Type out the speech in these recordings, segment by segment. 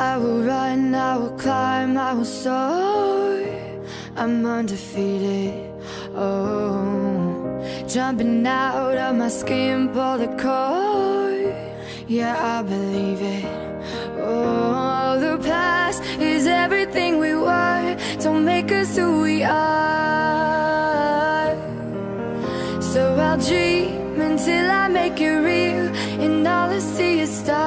I will run, I will climb, I will soar. I'm undefeated, oh. Jumping out of my skin, pull the cord. Yeah, I believe it. Oh, the past is everything we were. Don't make us who we are. So I'll dream until I make it real, and all I see is stars.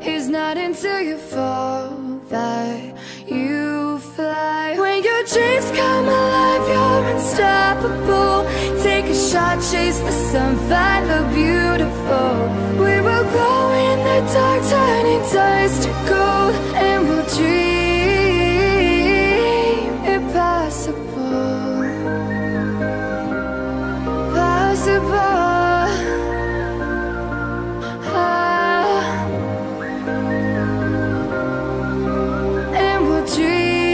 It's not until you fall that you fly. When your dreams come alive, you're unstoppable. Take a shot, chase the sun, find the beautiful. We will glow in the dark, turning dust to gold, and we'll dream impossible. Possible. And we'll dream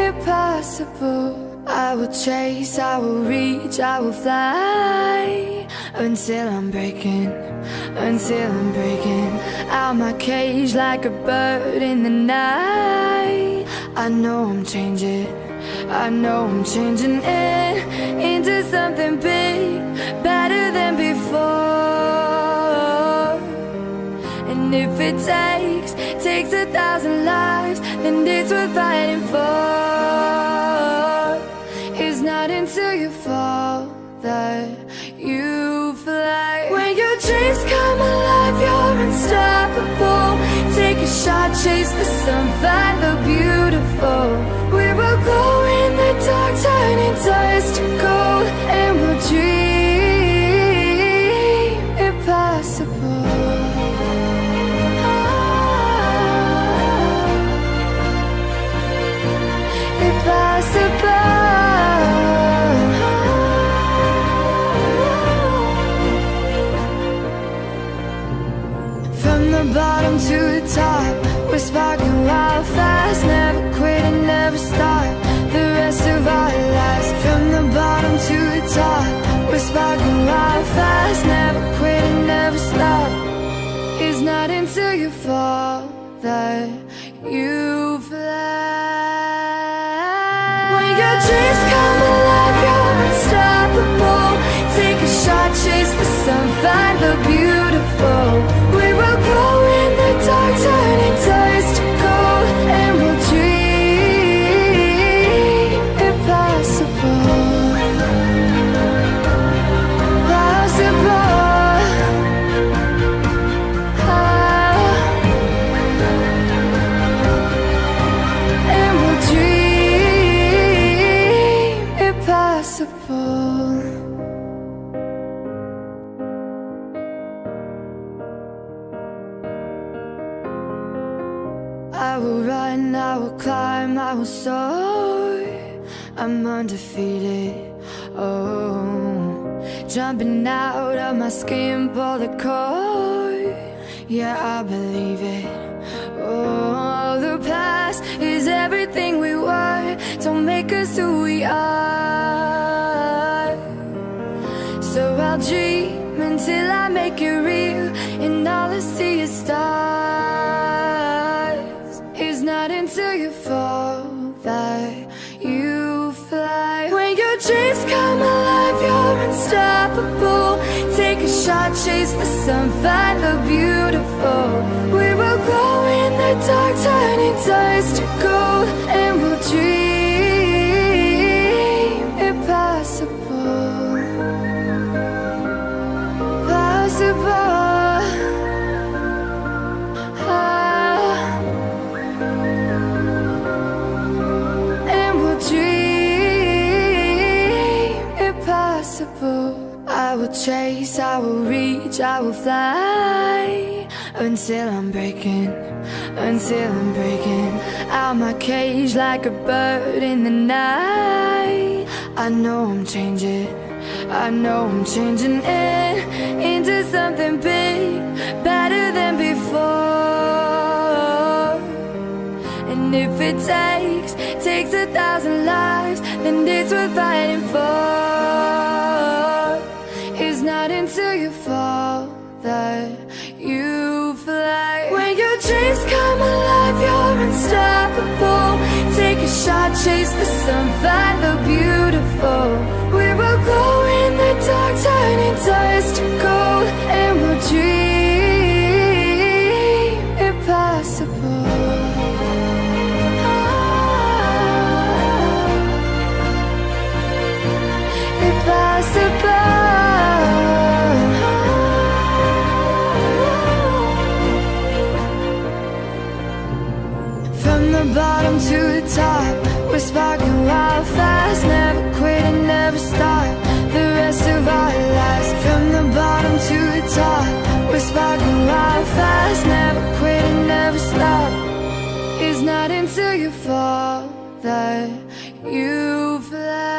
impossible. I will chase, I will reach, I will fly until I'm breaking out my cage like a bird in the night. I know I'm changing it into something big, better than before. And if it takes 1,000 lives, then it's worth fighting for. It's not until you fall that you fly. When your dreams come alive, you're unstoppable. Take a shot, chase the sun, find the beautiful. We will glow in the dark, turning dust to gold, and we'll dream impossible. Impossible. From the bottom to the top, we're sparking wild fast. Never quit and never stop the rest of our lives. From the bottom to the top, we're sparking wild fast. Never quit and never stop. It's not until you fall that you fly. When your dreams come alive, you're unstoppable. Take a shot, chase the sun, find the beautiful. We will glow in the dark, turning dust to gold, and we'll dream impossible. Possible. And we'll dream impossible. I will run, I will climb, I will soar. I'm undefeated, oh. Jumping out of my skin, pull the cord. Yeah, I believe it. Oh, the past is everything we were. Don't make us who we are. So I'll dream until I make it real, and all I see is stars. It's not until you fall that you fly. When your dreams come alive, you're unstoppable. Take a shot, chase the sun, find the beautiful. We will glow in the dark, turning dust to gold, and we'll dream impossible. Possible. I will chase, I will reach, I will fly until I'm breaking out my cage like a bird in the night. I know I'm changing it into something big, better than before. And if it takes 1,000 lives, then it's worth fighting for. It's not until you fall that you shot, chase the sun, find the beautiful. We will glow in the dark, turning dust to gold, and we'll dream impossible. From the bottom to the top, we're sparking wild fast, never quit and never stop the rest of our lives. From the bottom to the top, we're sparking wild fast, never quit and never stop. It's not until you fall that you fly.